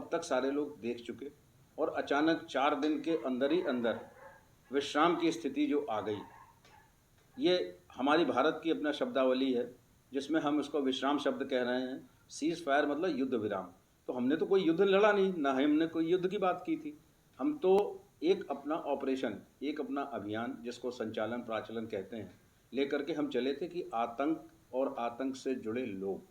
अब तक सारे लोग देख चुके, और अचानक 4 दिन के अंदर ही अंदर विश्राम की स्थिति जो आ गई, ये हमारी भारत की अपना शब्दावली है, जिसमें हम इसको विश्राम शब्द कह रहे हैं। सीज़ फायर मतलब युद्ध विराम। तो हमने तो कोई युद्ध लड़ा नहीं, ना हमने कोई युद्ध की बात की थी। हम तो एक अपना ऑपरेशन, एक अपना अभियान, जिसको संचालन प्राचलन कहते हैं, लेकर के हम चले थे कि आतंक और आतंक से जुड़े लोग,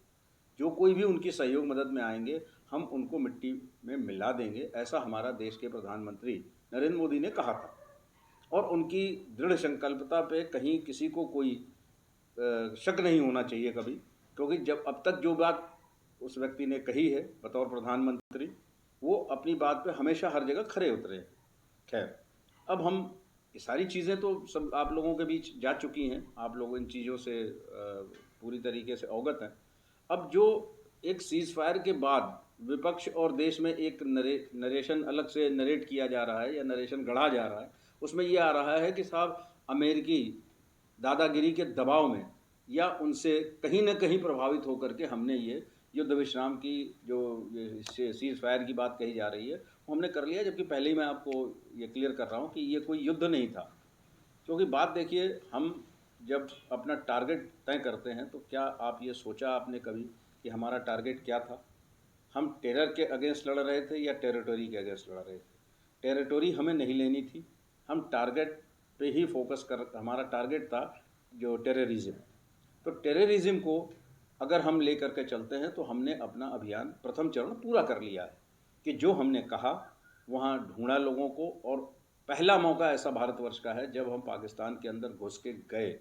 जो कोई भी उनकी सहयोग मदद में आएंगे, हम उनको मिट्टी में मिला देंगे। ऐसा हमारा देश के प्रधानमंत्री नरेंद्र मोदी ने कहा था, और उनकी दृढ़ संकल्पता पे कहीं किसी को कोई शक नहीं होना चाहिए कभी, क्योंकि जब अब तक जो बात उस व्यक्ति ने कही है बतौर प्रधानमंत्री, वो अपनी बात पे हमेशा हर जगह खरे उतरे हैं। खैर, अब हम ये सारी चीज़ें तो सब आप लोगों के बीच जा चुकी हैं, आप लोग इन चीज़ों से पूरी तरीके से अवगत हैं। अब जो एक सीज़ फायर के बाद विपक्ष और देश में एक नरेशन अलग से नरेट किया जा रहा है, या नरेशन गढ़ा जा रहा है, उसमें ये आ रहा है कि साहब अमेरिकी दादागिरी के दबाव में या उनसे कहीं न कहीं प्रभावित होकर के हमने ये युद्ध विश्राम की जो सीज़ फायर की बात कही जा रही है, वो हमने कर लिया। जबकि पहले ही मैं आपको ये क्लियर कर रहा हूँ कि ये कोई युद्ध नहीं था। क्योंकि बात देखिए, हम जब अपना टारगेट तय करते हैं, तो क्या आप ये सोचा आपने कभी कि हमारा टारगेट क्या था? हम टेरर के अगेंस्ट लड़ रहे थे या टेरिटरी के अगेंस्ट लड़ रहे थे? टेरिटरी हमें नहीं लेनी थी, हम टारगेट पे ही फोकस कर, हमारा टारगेट था जो टेररिज्म। तो टेररिज्म को अगर हम ले करके चलते हैं, तो हमने अपना अभियान प्रथम चरण पूरा कर लिया है कि जो हमने कहा वहाँ ढूंढा लोगों को। और पहला मौका ऐसा भारतवर्ष का है जब हम पाकिस्तान के अंदर घुस के गए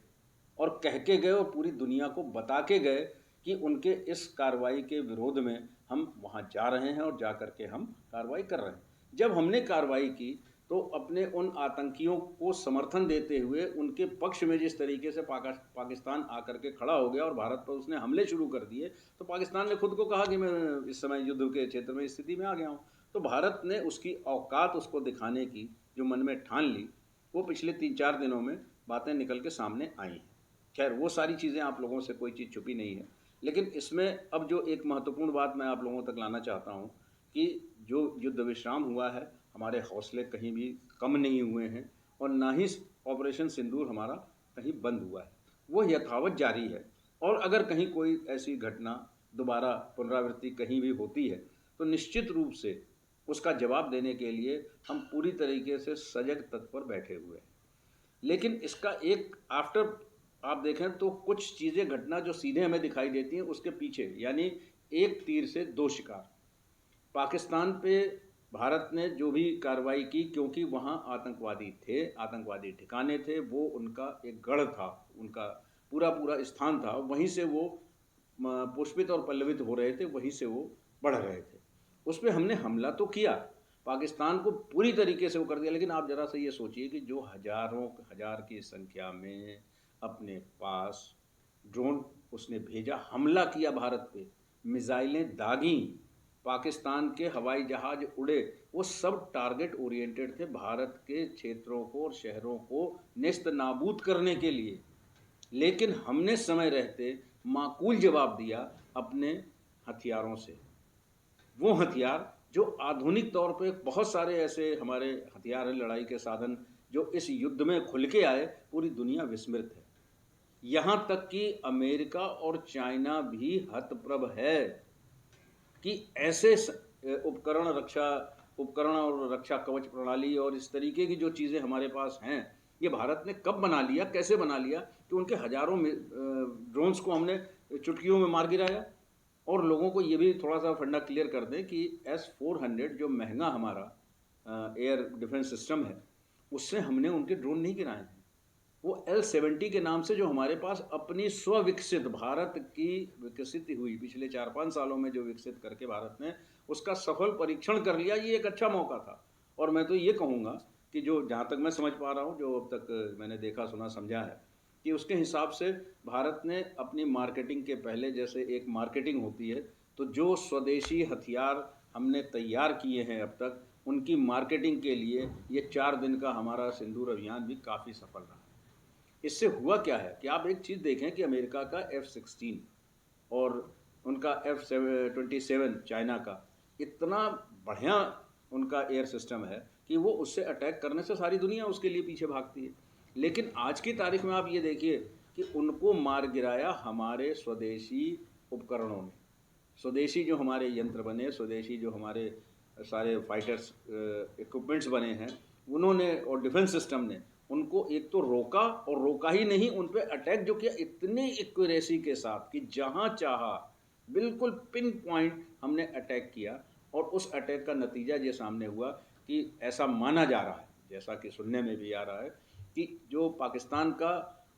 और कह के गए और पूरी दुनिया को बता के गए कि उनके इस कार्रवाई के विरोध में हम वहाँ जा रहे हैं और जा कर के हम कार्रवाई कर रहे हैं। जब हमने कार्रवाई की, तो अपने उन आतंकियों को समर्थन देते हुए उनके पक्ष में जिस तरीके से पाकिस्तान आकर के खड़ा हो गया और भारत पर उसने हमले शुरू कर दिए, तो पाकिस्तान ने खुद को कहा कि मैं इस समय युद्ध के क्षेत्र में स्थिति में आ गया हूँ। तो भारत ने उसकी औकात उसको दिखाने की जो मन में ठान ली, वो पिछले 3-4 दिनों में बातें निकल के सामने आई हैं। खैर, वो सारी चीज़ें आप लोगों से कोई चीज़ छुपी नहीं है, लेकिन इसमें अब जो एक महत्वपूर्ण बात मैं आप लोगों तक लाना चाहता हूँ कि जो युद्ध विश्राम हुआ है, हमारे हौसले कहीं भी कम नहीं हुए हैं, और ना ही ऑपरेशन सिंदूर हमारा कहीं बंद हुआ है, वो यथावत जारी है। और अगर कहीं कोई ऐसी घटना दोबारा पुनरावृत्ति कहीं भी होती है, तो निश्चित रूप से उसका जवाब देने के लिए हम पूरी तरीके से सजग तत्पर बैठे हुए हैं। लेकिन इसका एक आफ्टर आप देखें तो कुछ चीज़ें घटना जो सीधे हमें दिखाई देती हैं, उसके पीछे यानी एक तीर से दो शिकार। पाकिस्तान पे भारत ने जो भी कार्रवाई की, क्योंकि वहाँ आतंकवादी थे, आतंकवादी ठिकाने थे, वो उनका एक गढ़ था, उनका पूरा पूरा स्थान था, वहीं से वो पुष्पित और पल्लवित हो रहे थे, वहीं से वो बढ़ रहे थे। उस पर हमने हमला तो किया, पाकिस्तान को पूरी तरीके से वो कर दिया। लेकिन आप ज़रा से ये सोचिए कि जो हजारों हजार की संख्या में अपने पास ड्रोन उसने भेजा, हमला किया भारत पे, मिसाइलें दागी, पाकिस्तान के हवाई जहाज उड़े, वो सब टारगेट ओरिएंटेड थे भारत के क्षेत्रों को और शहरों को नेस्त नाबूद करने के लिए। लेकिन हमने समय रहते माकूल जवाब दिया अपने हथियारों से। वो हथियार जो आधुनिक तौर पे बहुत सारे ऐसे हमारे हथियार हैं, लड़ाई के साधन, जो इस युद्ध में खुल के आए, पूरी दुनिया विस्मृत है। यहाँ तक कि अमेरिका और चाइना भी हतप्रभ है कि ऐसे उपकरण और रक्षा कवच प्रणाली और इस तरीके की जो चीज़ें हमारे पास हैं, ये भारत ने कब बना लिया, कैसे बना लिया कि उनके हजारों ड्रोन्स को हमने चुटकियों में मार गिराया। और लोगों को ये भी थोड़ा सा फंडा क्लियर कर दें कि S-400 जो महंगा हमारा एयर डिफेंस सिस्टम है, उससे हमने उनके ड्रोन नहीं गिराए हैं। वो L-70 के नाम से जो हमारे पास अपनी स्व-विकसित, भारत की विकसित हुई पिछले 4-5 सालों में जो विकसित करके भारत ने उसका सफल परीक्षण कर लिया, ये एक अच्छा मौका था। और मैं तो ये कहूँगा कि जो जहाँ तक मैं समझ पा रहा हूँ, जो अब तक मैंने देखा सुना समझा है, कि उसके हिसाब से भारत ने अपनी मार्केटिंग के पहले, जैसे एक मार्केटिंग होती है, तो जो स्वदेशी हथियार हमने तैयार किए हैं अब तक, उनकी मार्केटिंग के लिए ये 4 दिन का हमारा सिंदूर अभियान भी काफ़ी सफल रहा। इससे हुआ क्या है कि आप एक चीज़ देखें कि अमेरिका का F-16 और उनका F-27 चाइना का, इतना बढ़िया उनका एयर सिस्टम है कि वो उससे अटैक करने से सारी दुनिया उसके लिए पीछे भागती है। लेकिन आज की तारीख में आप ये देखिए कि उनको मार गिराया हमारे स्वदेशी उपकरणों ने, स्वदेशी जो हमारे यंत्र बने, स्वदेशी जो हमारे सारे फाइटर्स इक्विपमेंट्स बने हैं उन्होंने, और डिफेंस सिस्टम ने उनको एक तो रोका, और रोका ही नहीं, उन पे अटैक जो किया इतनी एक्यूरेसी के साथ कि जहाँ चाहा बिल्कुल पिन पॉइंट हमने अटैक किया। और उस अटैक का नतीजा ये सामने हुआ कि ऐसा माना जा रहा है, जैसा कि सुनने में भी आ रहा है, कि जो पाकिस्तान का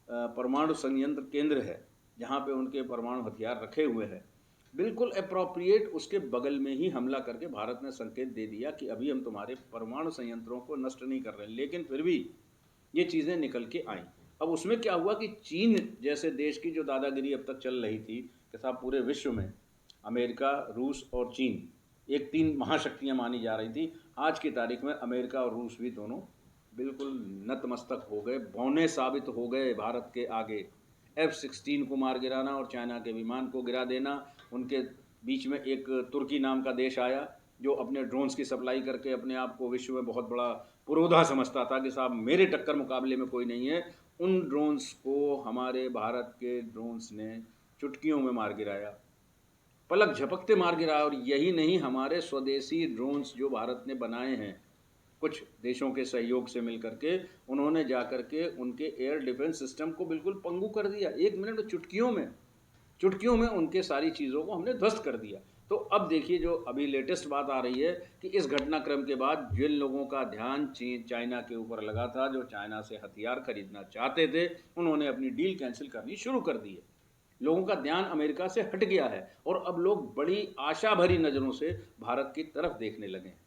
परमाणु संयंत्र केंद्र है जहाँ पे उनके परमाणु हथियार रखे हुए हैं, बिल्कुल अप्रोप्रिएट उसके बगल में ही हमला करके भारत ने संकेत दे दिया कि अभी हम तुम्हारे परमाणु संयंत्रों को नष्ट नहीं कर रहे हैं। लेकिन फिर भी ये चीज़ें निकल के आईं। अब उसमें क्या हुआ कि चीन जैसे देश की जो दादागिरी अब तक चल रही थी कि साहब पूरे विश्व में अमेरिका, रूस और चीन एक 3 महाशक्तियाँ मानी जा रही थी, आज की तारीख में अमेरिका और रूस भी दोनों बिल्कुल नतमस्तक हो गए, बौने साबित हो गए भारत के आगे। F-16 को मार गिराना और चाइना के विमान को गिरा देना। उनके बीच में एक तुर्की नाम का देश आया जो अपने ड्रोन्स की सप्लाई करके अपने आप को विश्व में बहुत बड़ा पुरोधा समझता था कि साहब मेरे टक्कर मुकाबले में कोई नहीं है। उन ड्रोन्स को हमारे भारत के ड्रोन्स ने चुटकियों में मार गिराया, पलक झपकते मार गिराया। और यही नहीं, हमारे स्वदेशी ड्रोन्स जो भारत ने बनाए हैं कुछ देशों के सहयोग से मिल करके, उन्होंने जा करके उनके एयर डिफेंस सिस्टम को बिल्कुल पंगु कर दिया। 1 मिनट में, चुटकियों में उनके सारी चीज़ों को हमने ध्वस्त कर दिया। तो अब देखिए जो अभी लेटेस्ट बात आ रही है कि इस घटनाक्रम के बाद जिन लोगों का ध्यान चाइना के ऊपर लगा था, जो चाइना से हथियार खरीदना चाहते थे, उन्होंने अपनी डील कैंसिल करनी शुरू कर दी है। लोगों का ध्यान अमेरिका से हट गया है और अब लोग बड़ी आशा भरी नज़रों से भारत की तरफ देखने लगे हैं।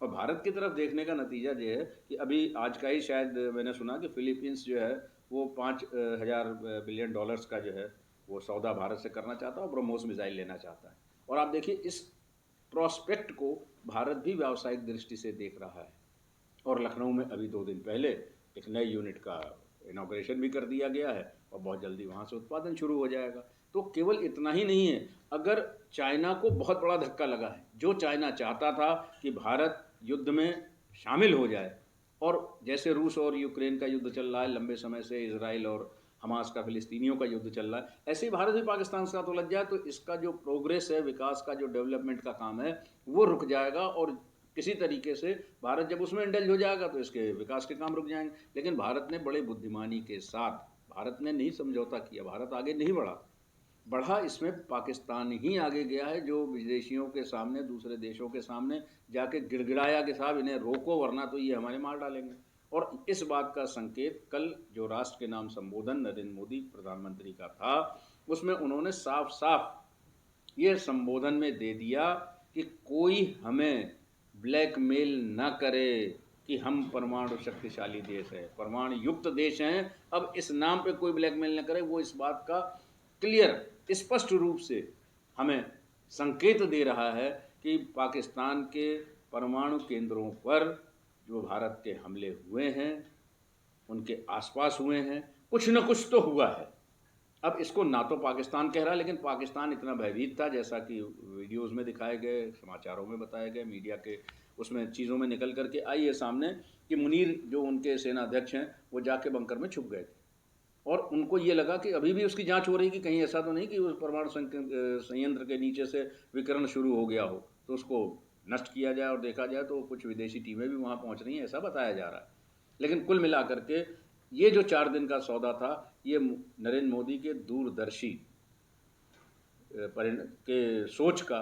और भारत की तरफ देखने का नतीजा ये है कि अभी आज का ही शायद मैंने सुना कि फिलीपींस जो है वो 5,000 बिलियन डॉलर्स का जो है वो सौदा भारत से करना चाहता है और ब्रह्मोस मिसाइल लेना चाहता है। और आप देखिए इस प्रोस्पेक्ट को भारत भी व्यावसायिक दृष्टि से देख रहा है। और लखनऊ में अभी 2 दिन पहले एक नए यूनिट का इनॉग्रेशन भी कर दिया गया है और बहुत जल्दी वहाँ से उत्पादन शुरू हो जाएगा। तो केवल इतना ही नहीं है, अगर चाइना को बहुत बड़ा धक्का लगा है, जो चाइना चाहता था कि भारत युद्ध में शामिल हो जाए, और जैसे रूस और यूक्रेन का युद्ध चल रहा है लंबे समय से, इजराइल और हमास का, फिलिस्तीनियों का युद्ध चल रहा है, ऐसे ही भारत भी पाकिस्तान के साथ उलझ जाए तो इसका जो प्रोग्रेस है, विकास का जो डेवलपमेंट का काम है वो रुक जाएगा। और किसी तरीके से भारत जब उसमें इंडल्ज हो जाएगा तो इसके विकास के काम रुक जाएंगे। लेकिन भारत ने बड़े बुद्धिमानी के साथ, भारत ने नहीं समझौता किया, भारत आगे नहीं बढ़ा इसमें पाकिस्तान ही आगे गया है, जो विदेशियों के सामने, दूसरे देशों के सामने जाके गिड़गिड़ाया कि साहब इन्हें रोको वरना तो ये हमारे मार डालेंगे। और इस बात का संकेत कल जो राष्ट्र के नाम संबोधन नरेंद्र मोदी प्रधानमंत्री का था, उसमें उन्होंने साफ साफ ये संबोधन में दे दिया कि कोई हमें ब्लैकमेल ना करे कि हम परमाणु शक्तिशाली देश है, परमाणु युक्त देश हैं। अब इस नाम पे कोई ब्लैकमेल ना करे, वो इस बात का क्लियर, स्पष्ट रूप से हमें संकेत दे रहा है कि पाकिस्तान के परमाणु केंद्रों पर जो भारत के हमले हुए हैं, उनके आसपास हुए हैं, कुछ न कुछ तो हुआ है। अब इसको ना तो पाकिस्तान कह रहा है, लेकिन पाकिस्तान इतना भयभीत था, जैसा कि वीडियोज़ में दिखाए गए, समाचारों में बताए गए, मीडिया के उसमें चीज़ों में निकल करके आई है सामने कि मुनीर जो उनके सेनाध्यक्ष हैं वो जाके बंकर में छुप गए थे। और उनको ये लगा कि अभी भी उसकी जांच हो रही कि कहीं ऐसा तो नहीं कि उस परमाणु संयंत्र के नीचे से विकिरण शुरू हो गया हो, तो उसको नष्ट किया जाए और देखा जाए। तो कुछ विदेशी टीमें भी वहाँ पहुँच रही हैं, ऐसा बताया जा रहा है। लेकिन कुल मिलाकर के ये जो 4 दिन का सौदा था, ये नरेंद्र मोदी के दूरदर्शी के सोच का